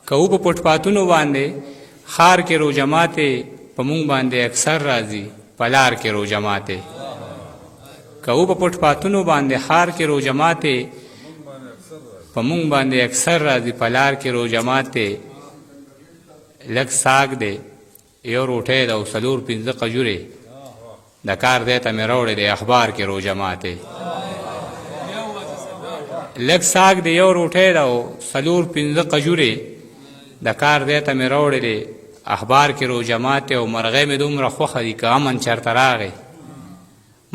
که او په پټپاتونو باندې خار کې روجماتې په مونږ باندې اکثر راځي په لار کې روجماتې که او په پټپاتونو باندې خار کې روجماتې په مونږ باندې اکثر راځي په لار کې روجماتې لږ ساګ دی یو روټۍ ده او څلور پنځه قجورې د کار دی ته مې راوړې دی اخبار کې روجماتې لږ ساګ دی یو روټۍ ده او څلور پنځه قجورې د کار دی ته مې راوړې دی اخبار کې روجماتې او مرغۍ مې دومره خوښه دي که امن چېرته راغی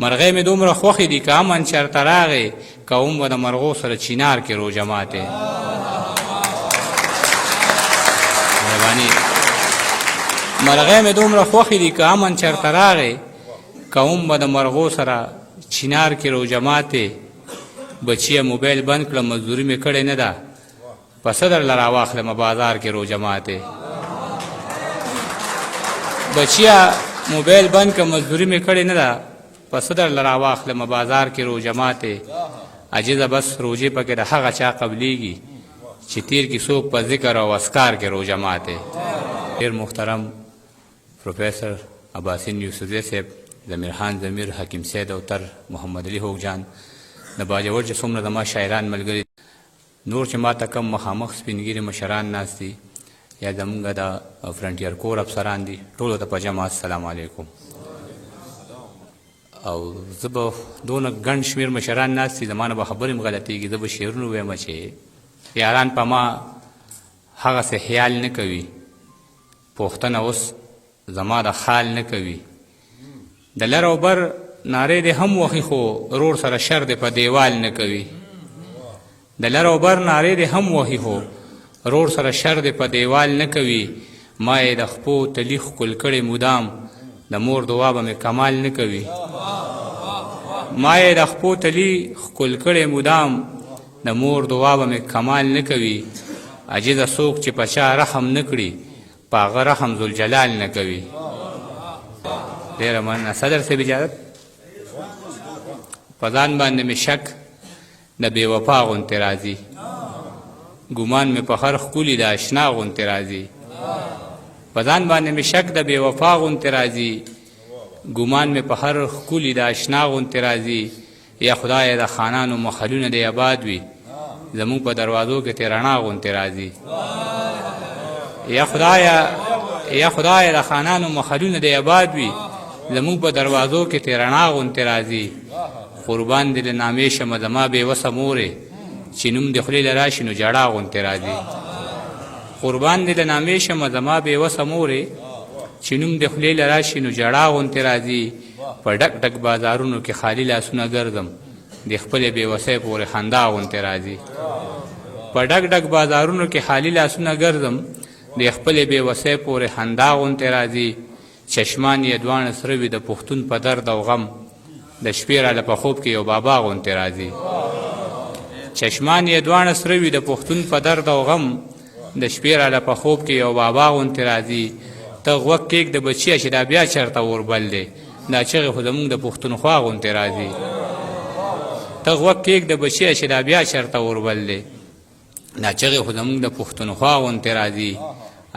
مرغۍ مې دومره خوښې دي که امن چېرته راغی که هم به د مرغو سره چینار کې روجماتې مهرباني مرغۍ مې دومره خوښې دي که امن چېرته راغی که هم به د مرغو سره چینار کې روجماتې بچیه موبایل بند کړه مزدوري مې کړې نه ده پسه درله راواخلمه بازار کې روجماتې بچیه موبایل بند کړه مزدوري مې کړې نه ده پسه درله راواخلمه بازار کې روجماتې عجیزه بس روجې پکې د هغه چا قبلیږي چې تیر کې څوک په ذکر او اذکار کې روجماتې ډېر محترم پروفیسر عباسین یوسفزی صاحب ضمیر خان ضمیر حکیم سید او تر محمد علي هوګ جان د باجوړ چې څومره زما شاعران ملګري نور چې ما ته کم مخامخ سپینګیري مشران ناست دي یا زمونږ د فرنټیر کور افسران دي ټولو ته په جمع السلام علیکم او زه به دونه ګڼ شمېر مشران ناست دي زما نه به خبرې م غلطېږي زه به شعرونه ووایم چې یاران په ما هغسې خیال نه کوي پوښتنه اوس زما د خال نه کوي د لر او بر نارې دې هم وخي خو رور سره شر دې په دیوال نه کوي د لر او بر نارې دې هم وخي خو رور سره شر دې په دیوال نه کوي ما یې د خپو تلي ښکل کړې مدام د مور دعا به مې کمال نه کوي ما یې د خپو تلي ښکل کړې مدام د مور دعا به مې کمال نه کوي عجیزه څوک چې په چا رحم نه کړي په هغه رحم ذوالجلال نه کوي ډېره مننه صدر صاحب اجازت په ځان باندې مې شک د بې وفا غوندې راځي ګمان مې په هر ښکلي د اشنا غوندې راځي په ځان باندې مې شک د بې وفا غوندې راځي ګمان مې په هر ښکلي د اشنا غوندې راځي یا خدایه د خانانو محلونه دې آباد وي زموږ په دروازو کې تې رڼا غوندې راځي یا خدایه د خانانو محلونه دې آباد وي زموږ په دروازو کې تې رڼا غوندې راځي قربان دې له نامې شمه زما بېوسه مورې چې نوم دې خولې له راشي نو جړا غوندې راځي قربان دې له نامې شمه زما بېوسه مورې چې نوم دې خولې له راشي نو جړا غوندې راځي په ډک ډک بازارونو کې خالي لاسونه ګرځم د خپلې بېوسۍ پورې خندا غوندې راځي په ډک ډک بازارونو کې خالي لاسونه ګرځم د خپلې بېوسۍ پورې خندا غوندې راځي چشمان یې دواړه سره وي د پښتون په درد او غم د شپې راله په خوب کې یو بابا غوندې راځي چشمان یې دواړه سره وي د پښتون په درد او غم د شپې راله په خوب کې یو بابا غوندې راځي ته غوږ کېږده بچیه چې دا بیا چېرته اوربل دی دا چغې خو زموږ د پښتونخوا غوندې راځي ته غوږ کېږده بچیه چې دا بیا چېرته اوربل دی دا چغې خو زموږ د پښتونخوا غوندې راځي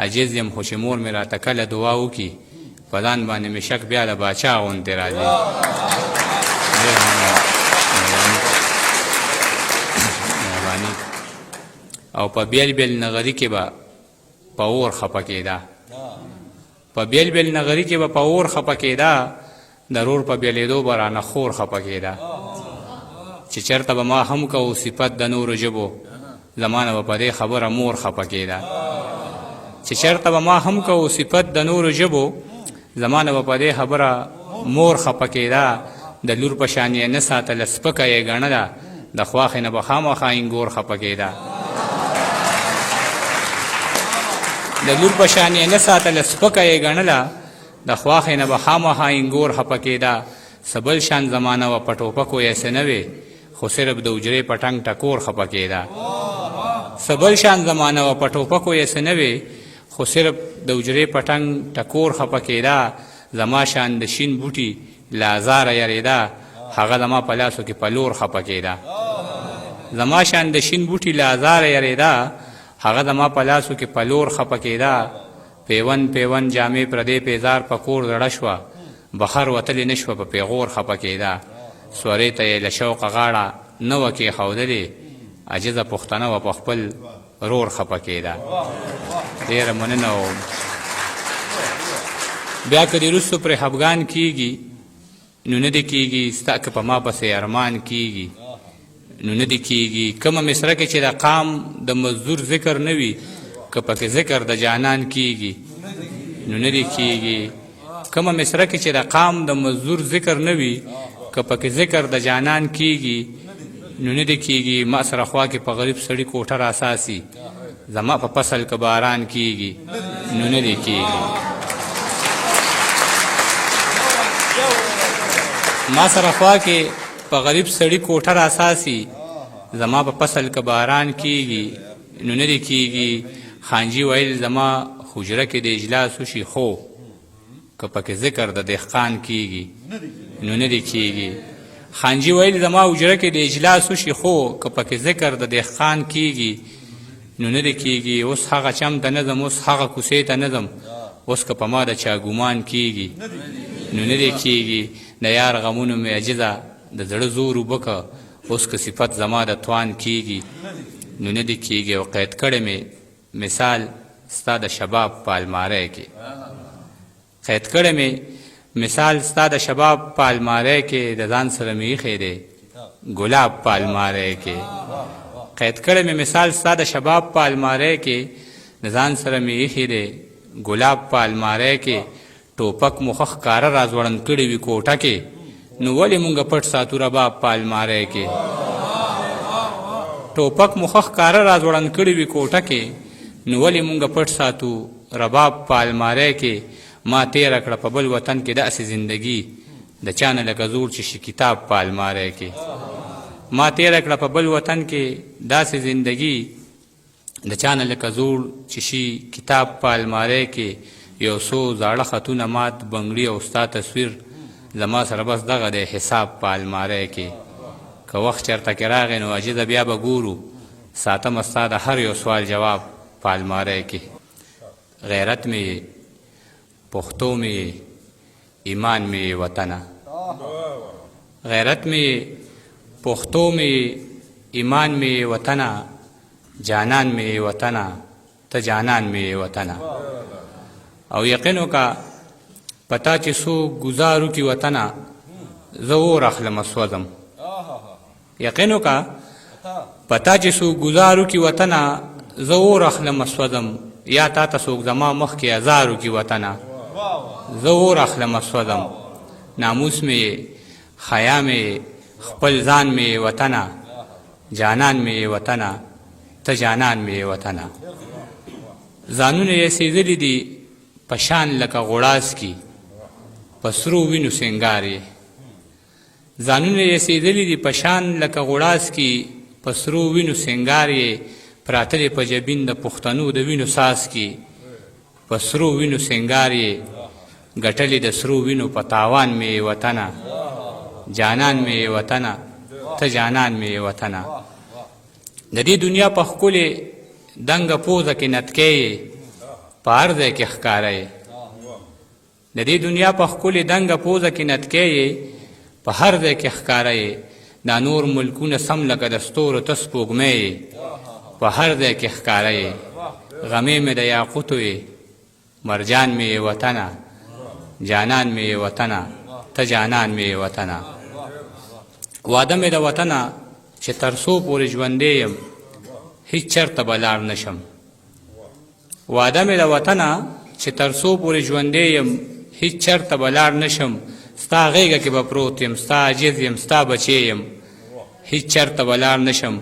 عجیز یم خو چې مور مې راته کله دعا وکړي په ځان باندې مې شک بیا د باچا غوندې راځي مهرباني او په بیل بیل نغري کې به په اور خفه کېده په بیل بیل نغري کې به په اور خفه کېده د رور په بیلېدو به رانه خور خفه کېده چې چېرته به ما هم کوو صفت د نورو ژبو زمانه به په دې خبره مور خفه کېده چې چېرته به ما هم کوو صفت د نورو ژبو زمانه به په دې خبره مور خفه کېده د لور په شان یې نه ساتله سپکه یې ګڼله د خواښې نه به خامخا انګور خفه کېده د لور په شان یې نه ساتله سپکه یې ګڼله د خواښې نه به خامخا انګور خفه کېده څه بل شان زمانه وه په ټوپکو یې څه نه وې خو صرف د حجرې په ټنګ ټکور خفه کېده څه بل شان زمانه وه په ټوپکو یې څه نه وې خو صرف د حجرې په ټنګ ټکور خفه کېده زما شان د شین بوټي له ازاره یریده هغه زما په لاسو کې په لور خفه کېده زما شان د شین بوټي له ازاره یریده هغه زما په لاسو کې په لور خفه کېده، پیون پیون جامې پردې پیزار په کور زړه شوه، بخر وتلې نه شوه په پیغور خفه کېده، سورې ته یې له شوقه غاړه نه وه کېښودلې، عجزه پښتنه وه په خپل رور خفه کېده. ډېره مننه وم. بیا که دې وروستو پرې خفګان کېږي نو نه دې کېږي، ستا که په ما پسې ارمان کېږي نو نه دې کېږي. کومه مصره کې چې د قام د مزدور ذکر نه وي، که پکې ذکر د جانان کېږي نو نه دې کېږي. کومه مصره کې چې د قام د مزدور ذکر نه وي، که پکې ذکر د جانان کېږي نو نه دې کېږي. ما سره خوا کې په غریب سړي کوټه راساسي، زما په فصل که باران کېږي نو نه دې کېږي. ما سره خوا کې په غریب سړي کوټه راساسي، زما په فصل که باران کېږي نو نه دې کېږي. خانجي ویل زما حجره کې د اجلاس وشي، خو که پکې ذکر د دهقان کېږي نو نه دې کېږي. خانجي ویل زما حجره کې د اجلاس وشي، خو که پکې ذکر د دهقان کېږي نو نه دې کېږي. اوس هغه چم ته نه ځم، اوس هغه کوڅې ته نه ځم، اوس که په ما د چا ګمان کېږي نو نه دې کېږي. د یار غمونو مې عجزه د زړه زور اوبه که، اوس که صفت زما د توان کېږي نو نه دې کېږي. او قید کړی مې مثال ستا د شباب په الماری کې، قید کړی مې مثال ستا د شباب په الماری کې، د ځان سره مې ایښی دی ګلاب په الماری کې. قید کړی مې مثال ستا د شباب په الماری کې، د ځان سره مې ایښی دی ګلاب په الماری کې. ټوپک مو ښه ښکاره راځوړند کړي وي کوټه کې، نو ولې مونږ پټ ساتو رباب په الماری کې. ټوپک مو ښه ښکاره راځوړند کړي وي کوټه کې، نو ولې مونږ پټ ساتو رباب په الماری کې. ما تیره کړه په بل وطن کې داسې زندګي، د چا نه لکه زوړ چې شي کتاب په الماری کې. ما تیره کړه په بل وطن کې داسې زندګي، د چا نه لکه زوړ چې شي کتاب په الماری کې. یو څو زاړه خطونه مات بنګړي او ستا تصویر، زما سره بس دغه دی حساب په الماری کې. که وخت چېرته کې راغی نو عجیزه بیا به ګورو، ساتمه ستا د هر یو سوال جواب په الماری کې. غیرت مې پښتو مې ایمان مې وطنه، غیرت مې پښتو مې ایمان مې وطنه، جانان مې وطنه ته جانان مې وطنه. او یقین وکړه پتا چې څوک ګزارو کې وطنه، زه اور اخلم سوځم. یقین وکړه پتا چې څوک ګزارو کې وطنه، زه اور اخلم سوځم. یا تا ته څوک زما مخکې ازارو کې وطنه، زه اور اخلم سوځم. ناموس مې حیا مې خپل ځان مې وطنه، جانان مې وطنه ته جانان مې وطنه. ځانونه یې سېزلي دي په شان لکه غوړاس کې، په سرو وینو سینګار یې. ځانونه یې سېزلي دي په شان لکه غوړاس کې، په سرو وینو سینګار یې. پراته دي په جبین د پښتنو د وینو ساس کې، په سرو وینو سینګار یې. ګټلې د سرو وینو په تاوان مې وطنه، جانان مې وطنه ته جانان مې وطنه. د دې دنیا په ښکلې دنګه پوزه کې نتکې یې، په هر ځای کې ښکاره یې. د دې دنیا په ښکلې دنګه پوزه کې نتکې یې، په هر ځای کې ښکاره یې. دا نور ملکونه سم لکه د ستورو ته سپوږمۍ یې، په هر ځای کې ښکاره یې. غمې مې د یاقوتو یې، مرجان مې وطنه، جانان مې وطنه ته جانان مې وطنه. واده مې د وطنه چې تر څو پورې ژوندی یم، هیڅ چرته به لاړ نشم. واده مې د وطنه چې تر څو پورې ژوندی یم، هیڅ چرته به لاړ نشم. ستا غېږه کې به پروت یم، ستا عجز یم، ستا بچی یم، هیڅ چرته به لاړ نشم.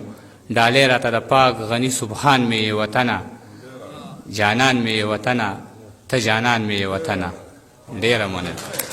ډالۍ راته د پاک غني سبحان مې وطنه، جانان مې وطنه ته جانان مې وطنه. ډېره مننه.